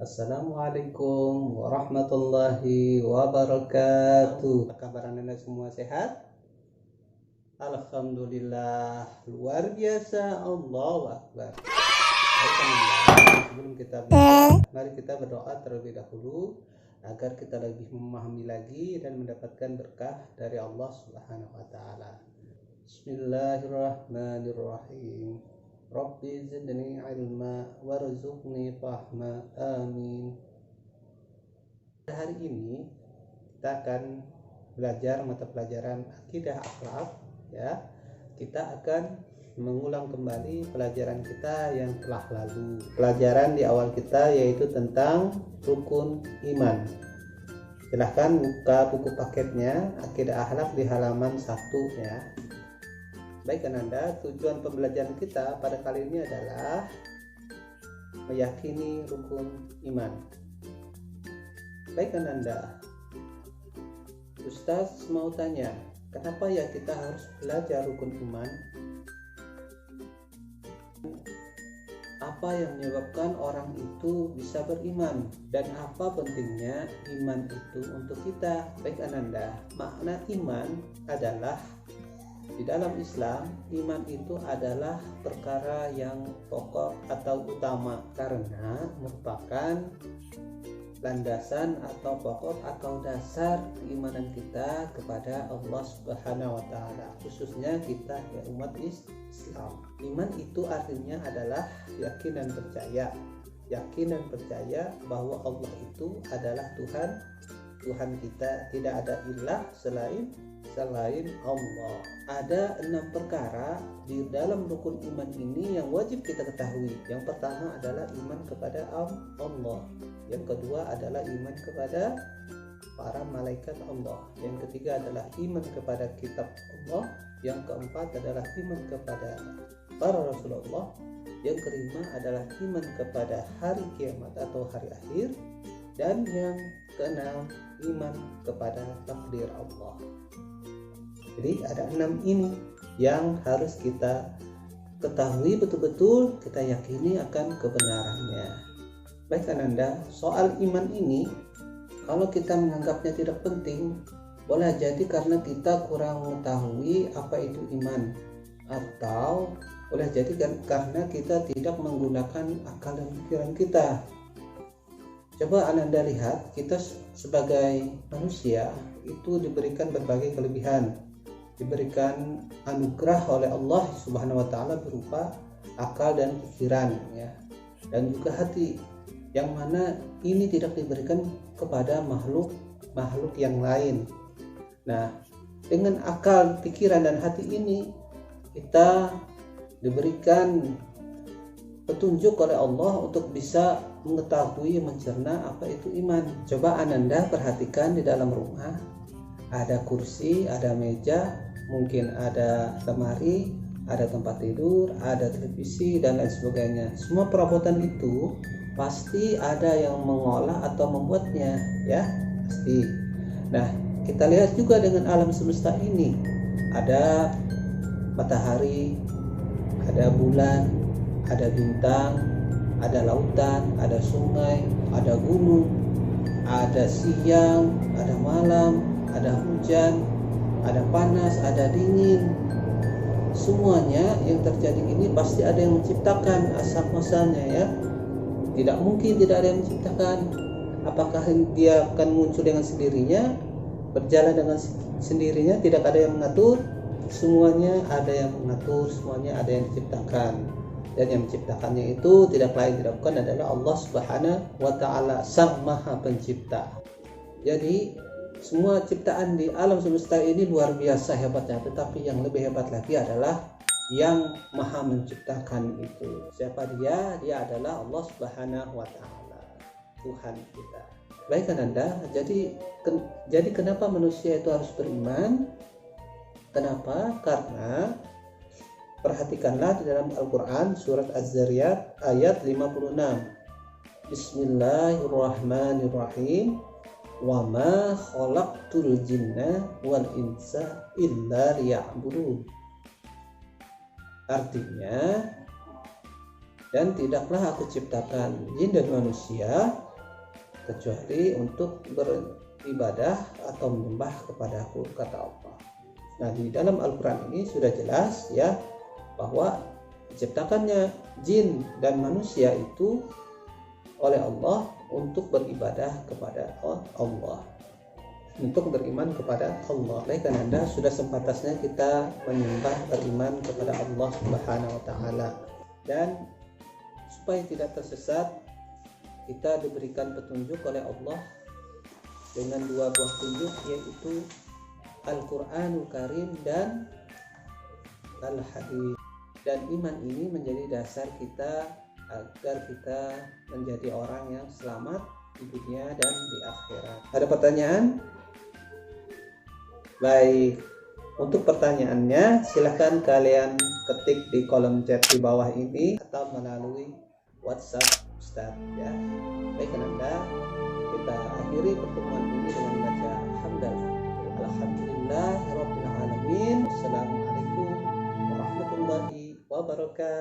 Assalamualaikum warahmatullahi wabarakatuh. Apa kabar anda semua, sehat? Alhamdulillah, luar biasa. Allahu Akbar. Sebelum kita berdoa, mari kita berdoa terlebih dahulu agar kita lebih memahami lagi dan mendapatkan berkah dari Allah Subhanahu wa taala. Bismillahirrahmanirrahim. Rabbi zidni ilma warzuqni fahma, amin. Hari ini kita akan belajar mata pelajaran akidah akhlak, ya. Kita akan mengulang kembali pelajaran kita yang telah lalu. Pelajaran di awal kita yaitu tentang rukun iman. Silahkan buka buku paketnya akidah akhlak di halaman 1, ya. Baik Ananda, tujuan pembelajaran kita pada kali ini adalah meyakini rukun iman. Baik Ananda, Ustaz mau tanya, kenapa ya kita harus belajar rukun iman? Apa yang menyebabkan orang itu bisa beriman dan apa pentingnya iman itu untuk kita? Baik Ananda, makna iman adalah di dalam Islam, iman itu adalah perkara yang pokok atau utama karena merupakan landasan atau pokok atau dasar keimanan kita kepada Allah Subhanahu wa taala, khususnya kita ya umat Islam. Iman itu artinya adalah yakin dan percaya. Yakin dan percaya bahwa Allah itu adalah Tuhan kita, tidak ada ilah selain Allah. Ada 6 perkara di dalam rukun iman ini yang wajib kita ketahui. Yang pertama adalah iman kepada Allah. Yang kedua adalah iman kepada para malaikat Allah. Yang ketiga adalah iman kepada kitab Allah. Yang keempat adalah iman kepada para Rasulullah. Yang kelima adalah iman kepada hari kiamat atau hari akhir. Dan yang keenam, iman kepada takdir Allah. Jadi ada 6 ini yang harus kita ketahui betul-betul, kita yakini akan kebenarannya. Baik Ananda, soal iman ini kalau kita menganggapnya tidak penting, boleh jadi karena kita kurang mengetahui apa itu iman, atau boleh jadi karena kita tidak menggunakan akal dan pikiran kita. Coba Ananda lihat, kita sebagai manusia itu diberikan berbagai kelebihan, diberikan anugerah oleh Allah Subhanahu wa taala berupa akal dan pikiran, ya, dan juga hati, yang mana ini tidak diberikan kepada makhluk yang lain. Nah, dengan akal, pikiran dan hati ini kita diberikan petunjuk oleh Allah untuk bisa mengetahui, mencerna apa itu iman. Coba Ananda perhatikan di dalam rumah, ada kursi, ada meja, mungkin ada lemari, ada tempat tidur, ada televisi dan lain sebagainya. Semua perabotan itu pasti ada yang mengolah atau membuatnya, ya, pasti. Nah, kita lihat juga dengan alam semesta ini, ada matahari, ada bulan, ada bintang, ada lautan, ada sungai, ada gunung, ada siang, ada malam, ada hujan, ada panas, ada dingin. Semuanya yang terjadi ini pasti ada yang menciptakan asal-muasalnya, ya. Tidak mungkin tidak ada yang menciptakan. Apakah dia akan muncul dengan sendirinya, berjalan dengan sendirinya, tidak ada yang mengatur? Semuanya ada yang mengatur, semuanya ada yang diciptakan. Dan yang menciptakannya itu tidak lain tidak bukan adalah Allah Subhanahu wa taala, Sang Maha Pencipta. Jadi semua ciptaan di alam semesta ini luar biasa hebatnya, tetapi yang lebih hebat lagi adalah yang Maha menciptakan itu. Siapa dia? Dia adalah Allah Subhanahu wa taala, Tuhan kita. Baik Ananda, jadi kenapa manusia itu harus beriman? Kenapa? Karena perhatikanlah di dalam Al-Quran surat Az-Zariyat ayat 56. Bismillahirrahmanirrahim. Wa ma khalaqtul jinna wal insa illa liya'budun. Artinya, Dan tidaklah aku ciptakan jin dan manusia kecuali untuk beribadah atau menyembah kepadaku, kata Allah. Nah, di dalam Al-Quran ini sudah jelas ya bahwa diciptakannya jin dan manusia itu oleh Allah untuk beribadah kepada Allah, untuk beriman kepada Allah. Oleh karena Anda sudah sepantasnya kita menyembah, beriman kepada Allah Subhanahu wa taala. Dan supaya tidak tersesat, kita diberikan petunjuk oleh Allah dengan dua buah tunjuk, yaitu Al-Quranul Karim dan Al-Hadis. Dan iman ini menjadi dasar kita agar kita menjadi orang yang selamat di dunia dan di akhirat. Ada pertanyaan? Baik, untuk pertanyaannya silahkan kalian ketik di kolom chat di bawah ini atau melalui WhatsApp Ustaz ya. Baik Anda, kita akhiri pertemuan ini dengan baca hamdalah. Alhamdulillahirabbil alamin. Wassalamualaikum warahmatullahi wabarakatuh.